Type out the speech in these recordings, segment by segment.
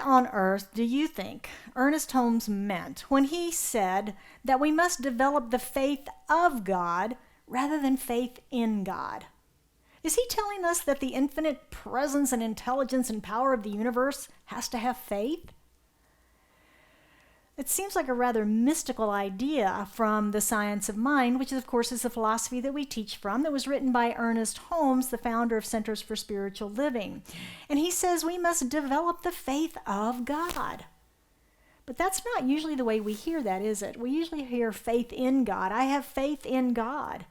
on earth do you think Ernest Holmes meant when he said that we must develop the faith of God rather than faith in God? Is he telling us that the infinite presence and intelligence and power of the universe has to have faith? It seems like a rather mystical idea from the science of mind, which of course is the philosophy that we teach from, that was written by Ernest Holmes, the founder of Centers for Spiritual Living. And he says we must develop the faith of God. But that's not usually the way we hear that, is it? We usually hear faith in God. I have faith in God.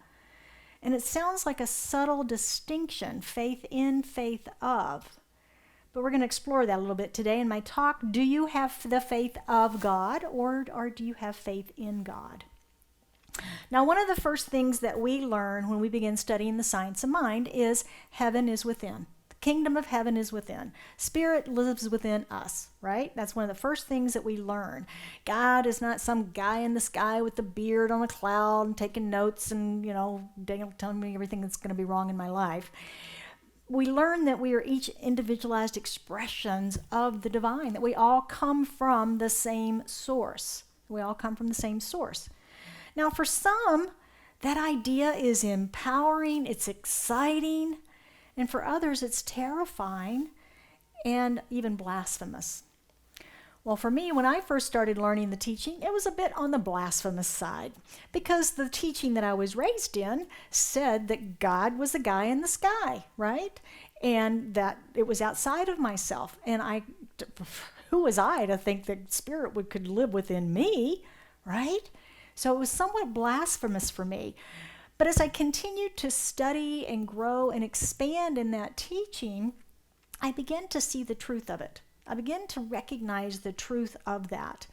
And it sounds like a subtle distinction, faith in, faith of. But we're going to explore that a little bit today in my talk. Do you have the faith of God, or do you have faith in God? Now, one of the first things that we learn when we begin studying the science of mind is heaven is within. The kingdom of heaven is within. Spirit lives within us, right? That's one of the first things that we learn. God is not some guy in the sky with a beard on a cloud and taking notes and, telling me everything that's going to be wrong in my life. We learn that we are each individualized expressions of the divine, that we all come from the same source. We all come from the same source. Now, for some, that idea is empowering, it's exciting, and for others, it's terrifying and even blasphemous. Well, for me, when I first started learning the teaching, it was a bit on the blasphemous side, because the teaching that I was raised in said that God was the guy in the sky, right? And that it was outside of myself. And who was I to think that spirit could live within me, right? So it was somewhat blasphemous for me. But as I continued to study and grow and expand in that teaching, I began to see the truth of it. I began to recognize the truth of that.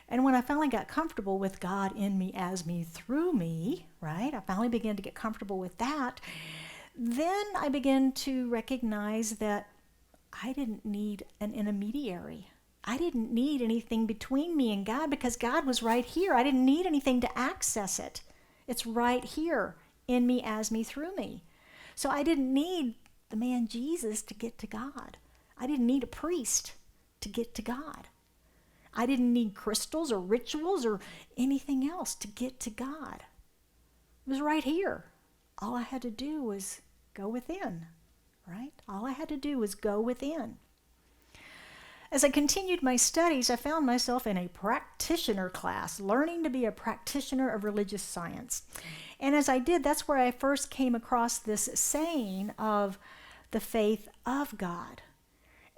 And when I finally got comfortable with God in me, as me, through me, right? I finally began to get comfortable with that. Then I began to recognize that I didn't need an intermediary. I didn't need anything between me and God, because God was right here. I didn't need anything to access it. It's right here in me, as me, through me. So I didn't need the man Jesus to get to God. I didn't need a priest to get to God. I didn't need crystals or rituals or anything else to get to God. It was right here. All I had to do was go within, right? All I had to do was go within. As I continued my studies, I found myself in a practitioner class, learning to be a practitioner of religious science. And as I did, that's where I first came across this saying of the faith of God.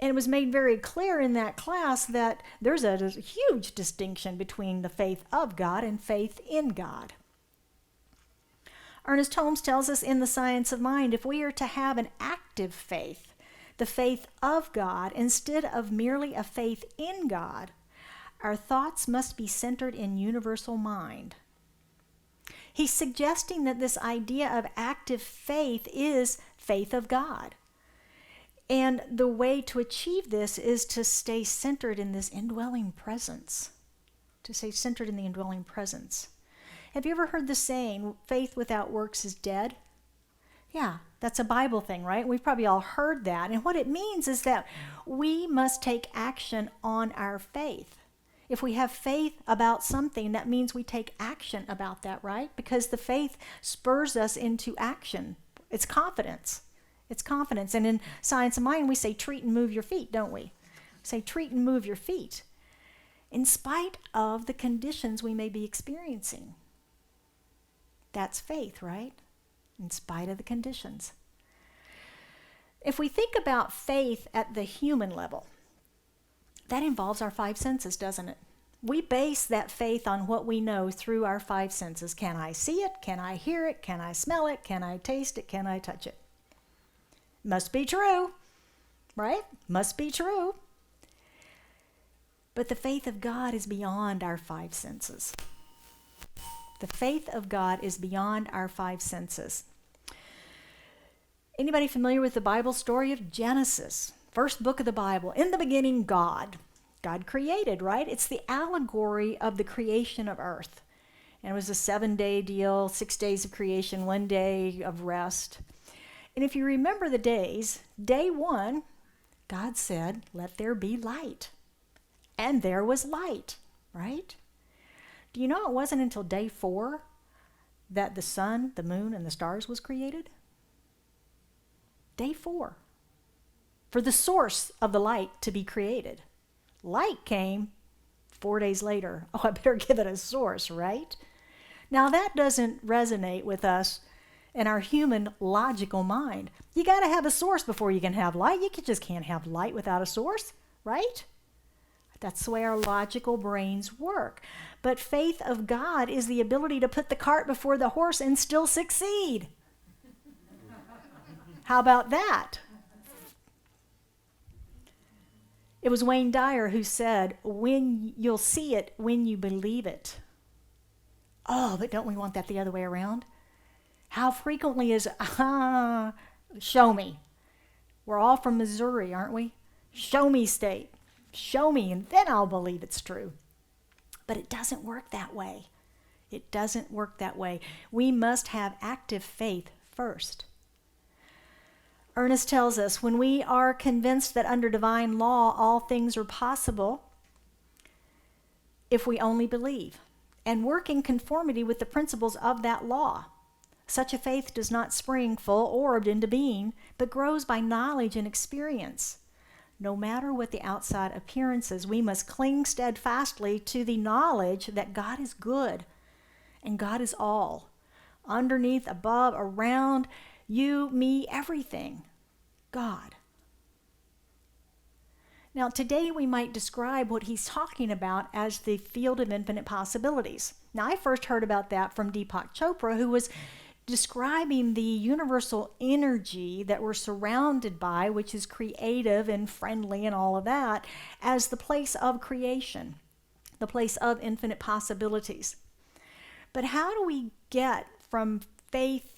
And it was made very clear in that class that there's a huge distinction between the faith of God and faith in God. Ernest Holmes tells us in The Science of Mind, if we are to have an active faith, the faith of God, instead of merely a faith in God, our thoughts must be centered in universal mind. He's suggesting that this idea of active faith is faith of God. And the way to achieve this is to stay centered in this indwelling presence. To stay centered in the indwelling presence. Have you ever heard the saying, faith without works is dead? Yeah, that's a Bible thing, right? We've probably all heard that. And what it means is that we must take action on our faith. If we have faith about something, that means we take action about that, right? Because the faith spurs us into action. It's confidence. It's confidence. And in Science of Mind, we say treat and move your feet, don't we? We say treat and move your feet, in spite of the conditions we may be experiencing. That's faith, right? In spite of the conditions. If we think about faith at the human level, that involves our five senses, doesn't it? We base that faith on what we know through our five senses. Can I see it? Can I hear it? Can I smell it? Can I taste it? Can I touch it? Must be true, right? Must be true. But the faith of God is beyond our five senses. The faith of God is beyond our five senses. Anybody familiar with the Bible story of Genesis? First book of the Bible. In the beginning, God. God created, right? It's the allegory of the creation of earth. And it was a 7-day deal, 6 days of creation, 1 day of rest. And if you remember the days, day one, God said, let there be light. and there was light, right? Do you know it wasn't until day 4 that the sun, the moon, and the stars was created? Day 4. For the source of the light to be created. Light came 4 days later. Oh, I better give it a source, right? Now that doesn't resonate with us in our human logical mind. You got to have a source before you can have light. You just can't have light without a source, right? That's the way our logical brains work. But faith of God is the ability to put the cart before the horse and still succeed. How about that? It was Wayne Dyer who said, "When you'll see it when you believe it." Oh, but don't we want that the other way around? How frequently is, show me. We're all from Missouri, aren't we? Show me state. Show me, and then I'll believe it's true. But it doesn't work that way. It doesn't work that way. We must have active faith first. Ernest tells us, when we are convinced that under divine law all things are possible, if we only believe and work in conformity with the principles of that law. Such a faith does not spring full-orbed into being, but grows by knowledge and experience. No matter what the outside appearances, we must cling steadfastly to the knowledge that God is good and God is all. Underneath, above, around, you, me, everything. God. Now, today we might describe what he's talking about as the field of infinite possibilities. Now, I first heard about that from Deepak Chopra, who was describing the universal energy that we're surrounded by, which is creative and friendly and all of that, as the place of creation, the place of infinite possibilities. But how do we get from faith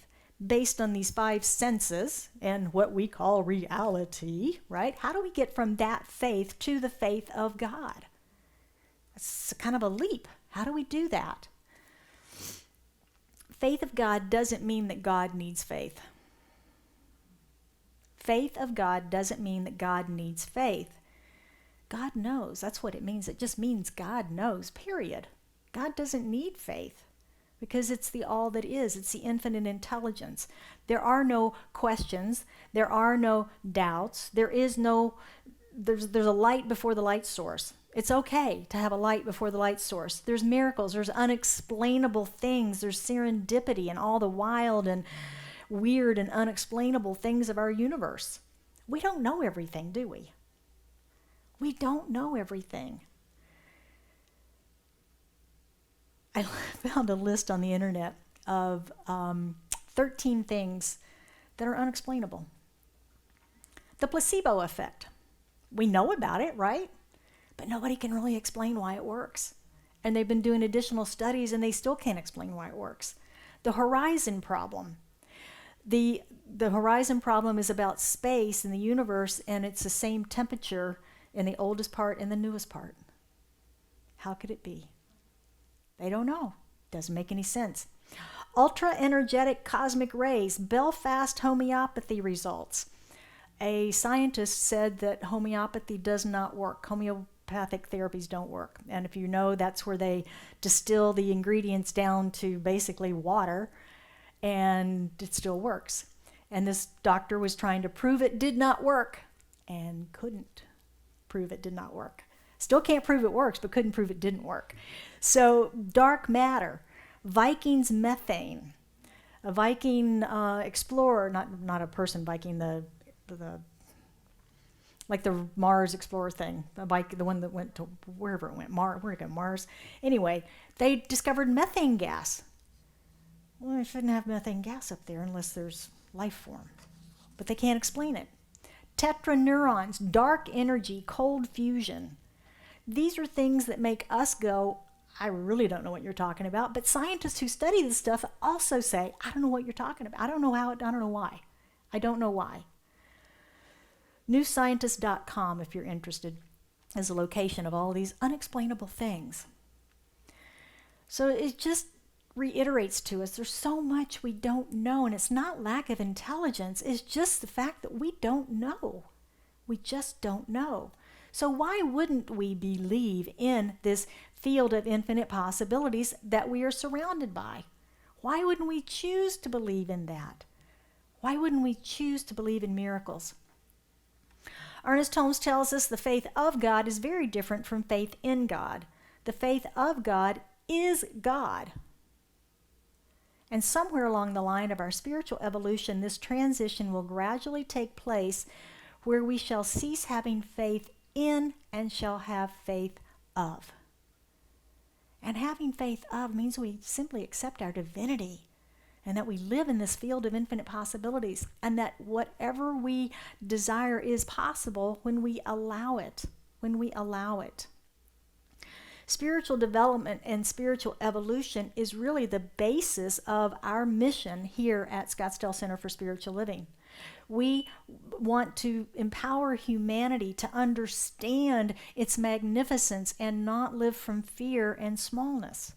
based on these 5 senses and what we call reality, right? How do we get from that faith to the faith of God? It's kind of a leap. How do we do that? Faith of God doesn't mean that God needs faith. Faith of God doesn't mean that God needs faith. God knows. That's what it means. It just means God knows, period. God doesn't need faith because it's the all that is. It's the infinite intelligence. There are no questions. There are no doubts. There's a light before the light source. It's okay to have a light before the light source. There's miracles. There's unexplainable things. There's serendipity and all the wild and weird and unexplainable things of our universe. We don't know everything, do we? We don't know everything. I found a list on the internet of 13 things that are unexplainable. The placebo effect. We know about it, right? But nobody can really explain why it works. And they've been doing additional studies and they still can't explain why it works. The horizon problem. The horizon problem is about space in the universe, and it's the same temperature in the oldest part and the newest part. How could it be? They don't know. Doesn't make any sense. Ultra-energetic cosmic rays, Belfast homeopathy results. A scientist said that homeopathy does not work. Homeopathic therapies don't work. And if you know, that's where they distill the ingredients down to basically water, and it still works. And this doctor was trying to prove it did not work and couldn't prove it did not work. Still can't prove it works, but couldn't prove it didn't work. So dark matter, Viking's methane, a Viking explorer, not a person Viking, the like the Mars explorer thing, the one that went to wherever it went, where it go, Mars. Anyway, they discovered methane gas. Well, they shouldn't have methane gas up there unless there's life form, but they can't explain it. Tetraneurons, dark energy, cold fusion. These are things that make us go, I really don't know what you're talking about. But scientists who study this stuff also say, I don't know what you're talking about. I don't know how, I don't know why. I don't know why. NewScientist.com, if you're interested, is a location of all these unexplainable things. So it just reiterates to us there's so much we don't know, and it's not lack of intelligence, it's just the fact that we don't know. We just don't know. So why wouldn't we believe in this field of infinite possibilities that we are surrounded by? Why wouldn't we choose to believe in that? Why wouldn't we choose to believe in miracles? Ernest Holmes tells us the faith of God is very different from faith in God. The faith of God is God. And somewhere along the line of our spiritual evolution, this transition will gradually take place where we shall cease having faith in and shall have faith of. And having faith of means we simply accept our divinity and that we live in this field of infinite possibilities and that whatever we desire is possible when we allow it, Spiritual development and spiritual evolution is really the basis of our mission here at Scottsdale Center for Spiritual Living. We want to empower humanity to understand its magnificence and not live from fear and smallness.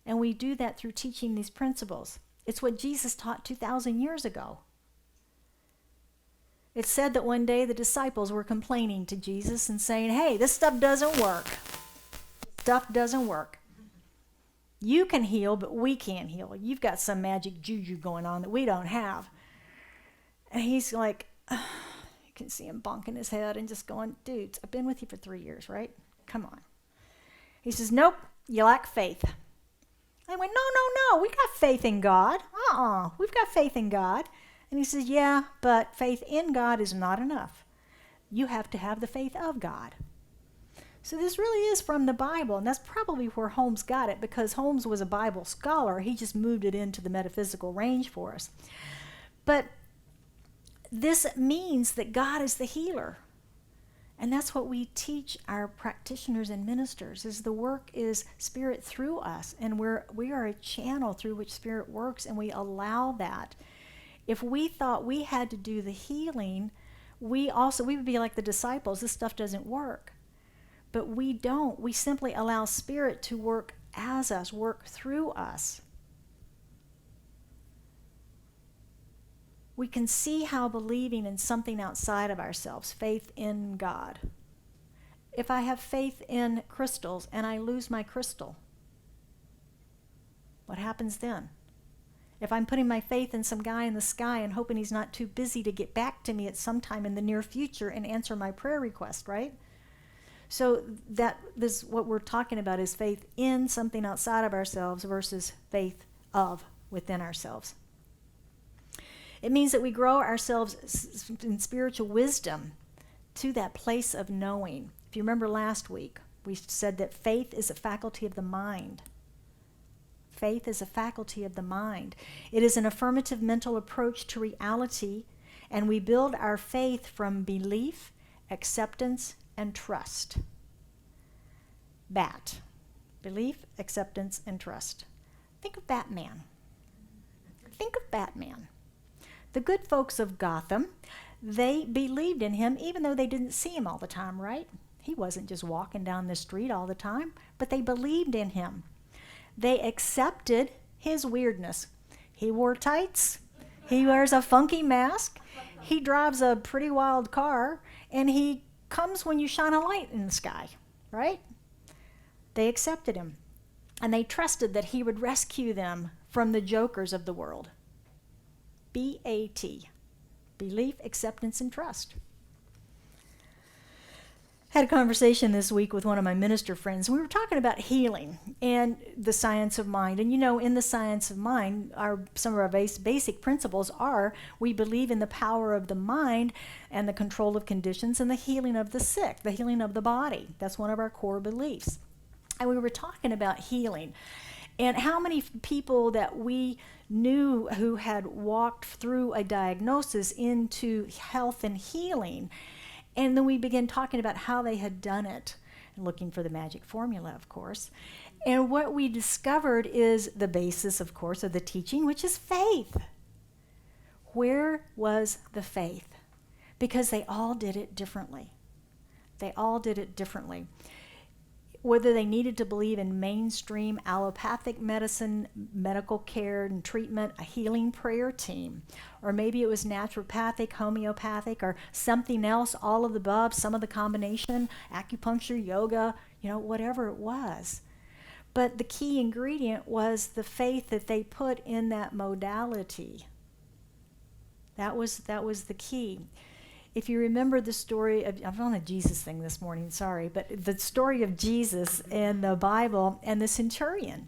And we do that through teaching these principles. It's what Jesus taught 2,000 years ago. It's said that one day the disciples were complaining to Jesus and saying, "Hey, this stuff doesn't work. Stuff doesn't work. You can heal, but we can't heal. You've got some magic juju going on that we don't have." And he's like, you can see him bonking his head and just going, "Dudes, I've been with you for 3 years, right? Come on." He says, "Nope, you lack faith." I went, no, we got faith in God. We've got faith in God. And he says, "Yeah, but faith in God is not enough. You have to have the faith of God." So this really is from the Bible, and that's probably where Holmes got it, because Holmes was a Bible scholar. He just moved it into the metaphysical range for us. But this means that God is the healer. And that's what we teach our practitioners and ministers, is the work is Spirit through us, and we are a channel through which Spirit works, and we allow that. If we thought we had to do the healing, we would be like the disciples. This stuff doesn't work. But we don't. We simply allow Spirit to work as us, work through us. We can see how believing in something outside of ourselves, faith in God. If I have faith in crystals and I lose my crystal, what happens then? If I'm putting my faith in some guy in the sky and hoping he's not too busy to get back to me at some time in the near future and answer my prayer request, right? So what we're talking about is faith in something outside of ourselves versus faith of within ourselves. It means that we grow ourselves in spiritual wisdom to that place of knowing. If you remember last week, we said that faith is a faculty of the mind. Faith is a faculty of the mind. It is an affirmative mental approach to reality, and we build our faith from belief, acceptance, and trust. BAT. Belief, acceptance, and trust. Think of Batman. The good folks of Gotham, they believed in him even though they didn't see him all the time, right? He wasn't just walking down the street all the time, but they believed in him. They accepted his weirdness. He wore tights. He wears a funky mask. He drives a pretty wild car, and he comes when you shine a light in the sky, right? They accepted him, and they trusted that he would rescue them from the jokers of the world. BAT, belief, acceptance, and trust. Had a conversation this week with one of my minister friends. We were talking about healing and the science of mind. And in the science of mind, some of our basic principles are we believe in the power of the mind and the control of conditions and the healing of the sick, the healing of the body. That's one of our core beliefs. And we were talking about healing and how many people that we knew who had walked through a diagnosis into health and healing. And then we began talking about how they had done it, and looking for the magic formula, of course. And what we discovered is the basis, of course, of the teaching, which is faith. Where was the faith? Because they all did it differently. whether they needed to believe in mainstream allopathic medicine, medical care and treatment, a healing prayer team, or maybe it was naturopathic, homeopathic, or something else, all of the above, some of the combination, acupuncture, yoga, whatever it was. But the key ingredient was the faith that they put in that modality. That was the key. If you remember the story of, I'm on a Jesus thing this morning, sorry, but the story of Jesus in the Bible and the centurion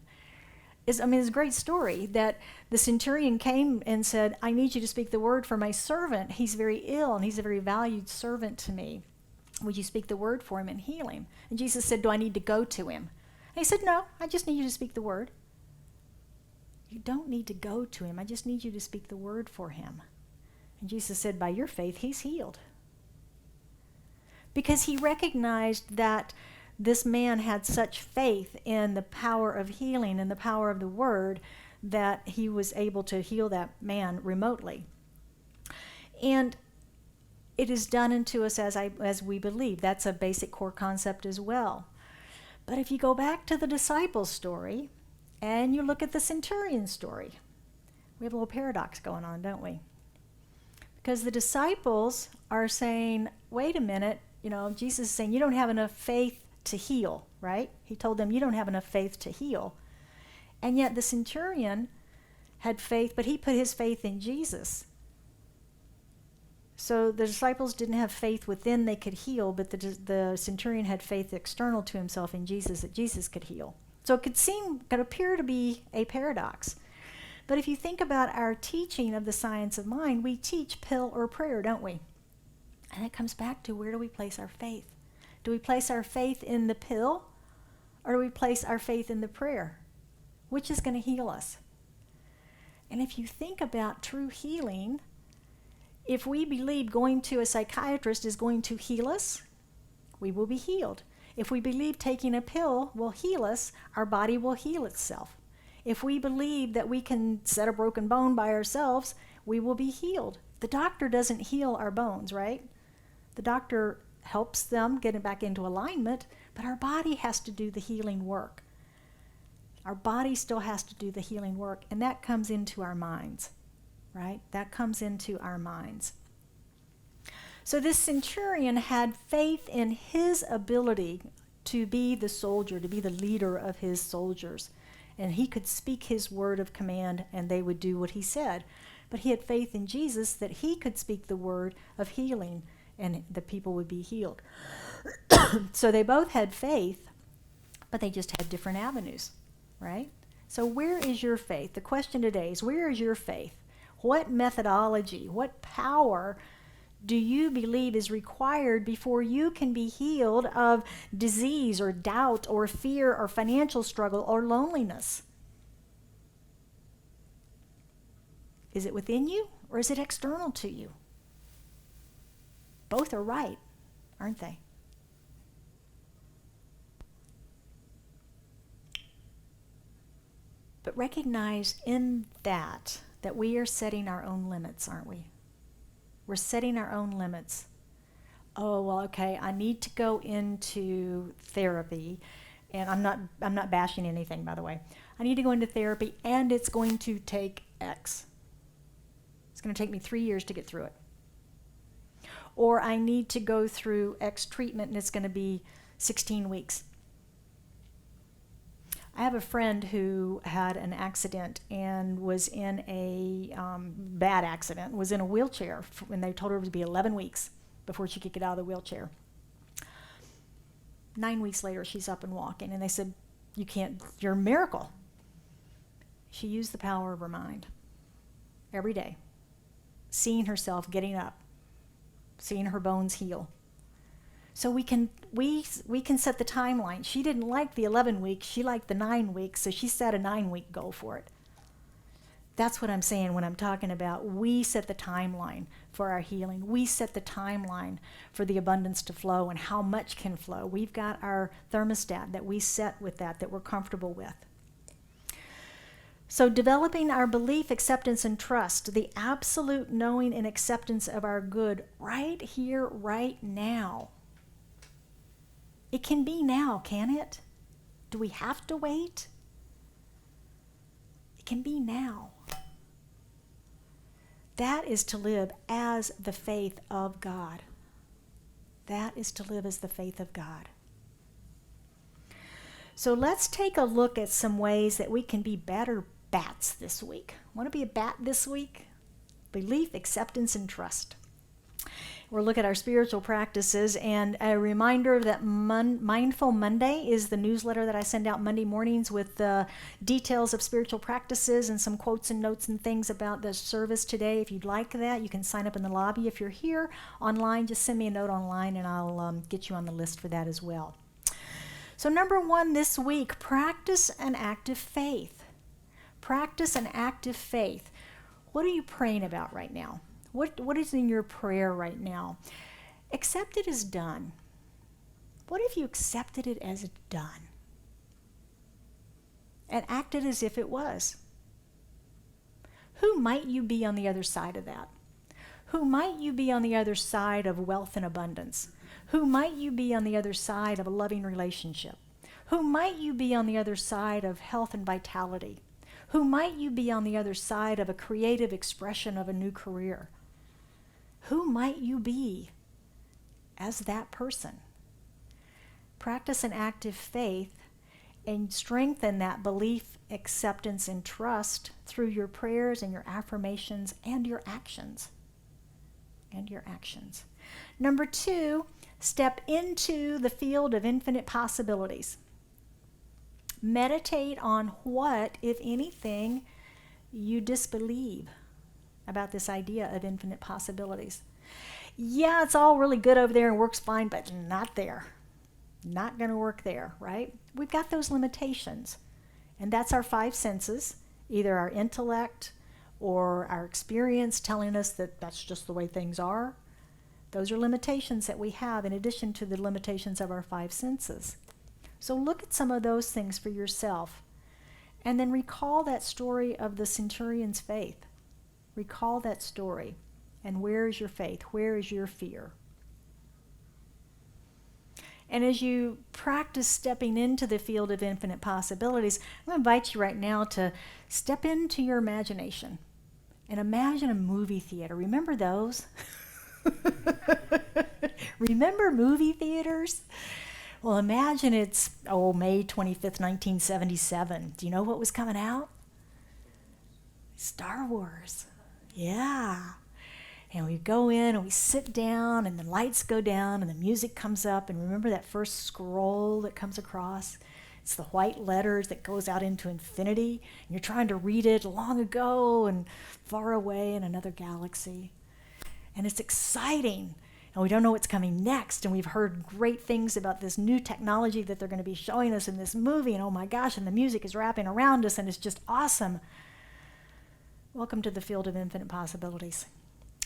it's a great story that the centurion came and said, I need you to speak the word for my servant. He's very ill and he's a very valued servant to me. Would you speak the word for him and heal him? And Jesus said, do I need to go to him? And he said, no, I just need you to speak the word. You don't need to go to him. I just need you to speak the word for him. And Jesus said, by your faith, he's healed. Because he recognized that this man had such faith in the power of healing and the power of the word that he was able to heal that man remotely. And it is done unto us as we believe. That's a basic core concept as well. But if you go back to the disciples' story and you look at the centurion story, we have a little paradox going on, don't we? Because the disciples are saying, wait a minute, Jesus is saying, you don't have enough faith to heal, right? He told them, you don't have enough faith to heal. And yet the centurion had faith, but he put his faith in Jesus. So the disciples didn't have faith within they could heal, but the centurion had faith external to himself in Jesus that Jesus could heal. So it could appear to be a paradox. But if you think about our teaching of the science of mind, we teach pill or prayer, don't we? And it comes back to, where do we place our faith? Do we place our faith in the pill, or do we place our faith in the prayer? Which is going to heal us? And if you think about true healing, if we believe going to a psychiatrist is going to heal us, we will be healed. If we believe taking a pill will heal us, our body will heal itself. If we believe that we can set a broken bone by ourselves, we will be healed. The doctor doesn't heal our bones, right? The doctor helps them get it back into alignment, but our body has to do the healing work. Our body still has to do the healing work, and that comes into our minds, right? That comes into our minds. So this centurion had faith in his ability to be the soldier, to be the leader of his soldiers. And he could speak his word of command and they would do what he said. But he had faith in Jesus that he could speak the word of healing and the people would be healed. So they both had faith, but they just had different avenues, right? So where is your faith? The question today is, where is your faith? What methodology, what power do you believe is required before you can be healed of disease or doubt or fear or financial struggle or loneliness? Is it within you or is it external to you? Both are right, aren't they? But recognize in that we are setting our own limits, aren't we? We're setting our own limits. Oh, well, okay, I need to go into therapy, and I'm not bashing anything, by the way. I need to go into therapy, and it's going to take X. It's going to take me 3 years to get through it. Or I need to go through X treatment, and it's going to be 16 weeks. I have a friend who had an accident and was in a bad accident, was in a wheelchair, and they told her it would be 11 weeks before she could get out of the wheelchair. 9 weeks later, she's up and walking, and they said, you're a miracle. She used the power of her mind every day, seeing herself getting up, seeing her bones heal. So we can set the timeline. She didn't like the 11 weeks. She liked the 9 weeks, so she set a 9-week goal for it. That's what I'm saying when I'm talking about we set the timeline for our healing. We set the timeline for the abundance to flow and how much can flow. We've got our thermostat that we set with that we're comfortable with. So developing our belief, acceptance, and trust, the absolute knowing and acceptance of our good right here, right now. It can be now, can it? Do we have to wait? It can be now. That is to live as the faith of God. That is to live as the faith of God. So let's take a look at some ways that we can be better bats this week. Want to be a bat this week? Belief, acceptance, and trust. We'll look at our spiritual practices, and a reminder that Mindful Monday is the newsletter that I send out Monday mornings with the details of spiritual practices and some quotes and notes and things about the service today. If you'd like that, you can sign up in the lobby. If you're here online, just send me a note online and I'll get you on the list for that as well. So number 1 this week, practice an active faith. Practice an active faith. What are you praying about right now? What is in your prayer right now? Accept it as done. What if you accepted it as done? And acted as if it was? Who might you be on the other side of that? Who might you be on the other side of wealth and abundance? Who might you be on the other side of a loving relationship? Who might you be on the other side of health and vitality? Who might you be on the other side of a creative expression of a new career? Who might you be as that person? Practice an active faith and strengthen that belief, acceptance, and trust through your prayers and your affirmations and your actions. Number 2, step into the field of infinite possibilities. Meditate on what, if anything, you disbelieve about this idea of infinite possibilities. Yeah, it's all really good over there and works fine, but not there. Not going to work there, right? We've got those limitations. And that's our 5 senses, either our intellect or our experience telling us that that's just the way things are. Those are limitations that we have in addition to the limitations of our 5 senses. So look at some of those things for yourself. And then recall that story of the centurion's faith. Recall that story. And where is your faith? Where is your fear? And as you practice stepping into the field of infinite possibilities, I'm going to invite you right now to step into your imagination and imagine a movie theater. Remember those? Remember movie theaters? Well, imagine it's, May 25th, 1977. Do you know what was coming out? Star Wars. Yeah. And we go in and we sit down and the lights go down and the music comes up. And remember that first scroll that comes across? It's the white letters that goes out into infinity. And you're trying to read it long ago and far away in another galaxy. And it's exciting. And we don't know what's coming next. And we've heard great things about this new technology that they're going to be showing us in this movie. And oh my gosh, and the music is wrapping around us and it's just awesome. Welcome to the field of infinite possibilities.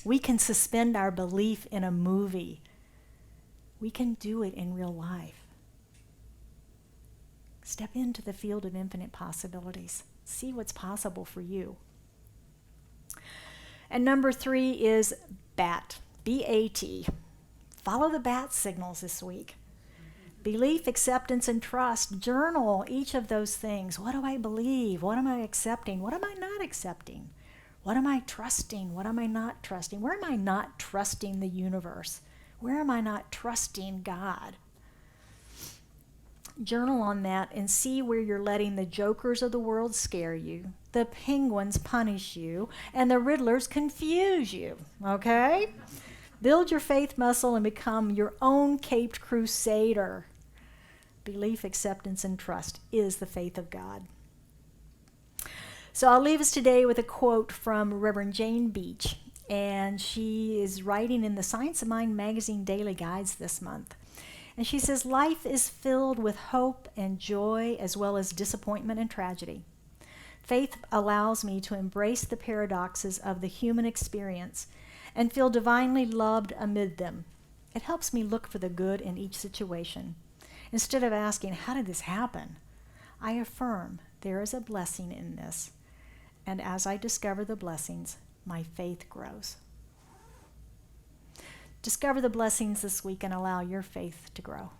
We can suspend our belief in a movie. We can do it in real life. Step into the field of infinite possibilities. See what's possible for you. And number 3 is BAT. B-A-T. Follow the BAT signals this week. Belief, acceptance, and trust. Journal each of those things. What do I believe? What am I accepting? What am I not accepting? What am I trusting? What am I not trusting? Where am I not trusting the universe? Where am I not trusting God? Journal on that and see where you're letting the jokers of the world scare you, the penguins punish you, and the riddlers confuse you, okay? Build your faith muscle and become your own caped crusader. Belief, acceptance, and trust is the faith of God. So I'll leave us today with a quote from Reverend Jane Beach, and she is writing in the Science of Mind magazine daily guides this month. And she says, life is filled with hope and joy as well as disappointment and tragedy. Faith allows me to embrace the paradoxes of the human experience and feel divinely loved amid them. It helps me look for the good in each situation. Instead of asking, how did this happen? I affirm there is a blessing in this. And as I discover the blessings, my faith grows. Discover the blessings this week and allow your faith to grow.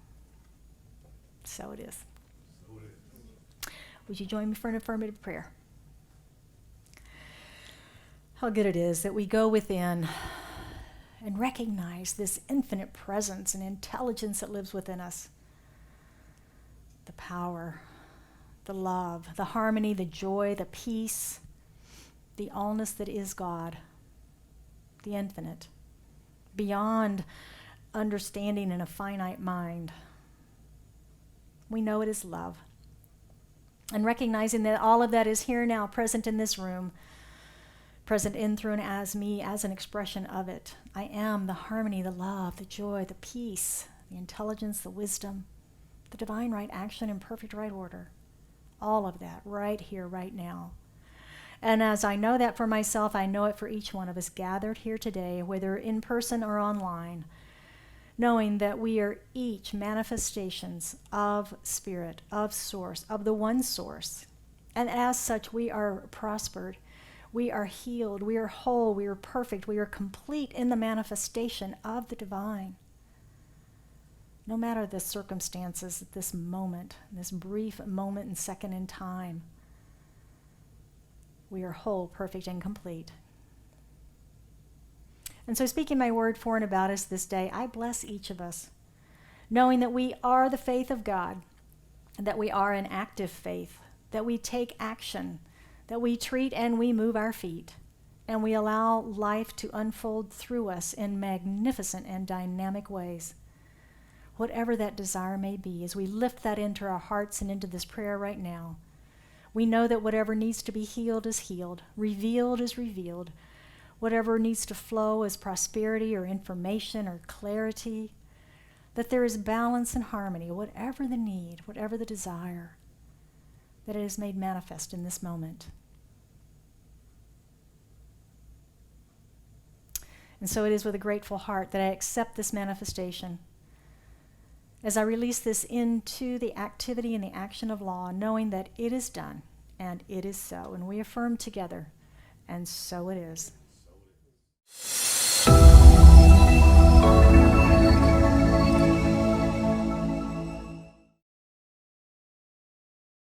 So it is. So it is. Would you join me for an affirmative prayer? How good it is that we go within and recognize this infinite presence and intelligence that lives within us. The power, the love, the harmony, the joy, the peace, the allness that is God, the infinite, beyond understanding in a finite mind. We know it is love. And recognizing that all of that is here now, present in this room, present in, through, and as me, as an expression of it. I am the harmony, the love, the joy, the peace, the intelligence, the wisdom, the divine right action and perfect right order. All of that right here, right now. And as I know that for myself, I know it for each one of us gathered here today, whether in person or online, knowing that we are each manifestations of Spirit, of Source, of the one Source. And as such, we are prospered, we are healed, we are whole, we are perfect, we are complete in the manifestation of the divine. No matter the circumstances at this moment, this brief moment and second in time, we are whole, perfect, and complete. And so speaking my word for and about us this day, I bless each of us, knowing that we are the faith of God, and that we are an active faith, that we take action, that we treat and we move our feet, and we allow life to unfold through us in magnificent and dynamic ways. Whatever that desire may be, as we lift that into our hearts and into this prayer right now, we know that whatever needs to be healed is healed, revealed is revealed. Whatever needs to flow as prosperity or information or clarity, that there is balance and harmony, whatever the need, whatever the desire, that it is made manifest in this moment. And so it is with a grateful heart that I accept this manifestation as I release this into the activity and the action of law, knowing that it is done and it is so. And we affirm together, and so it is.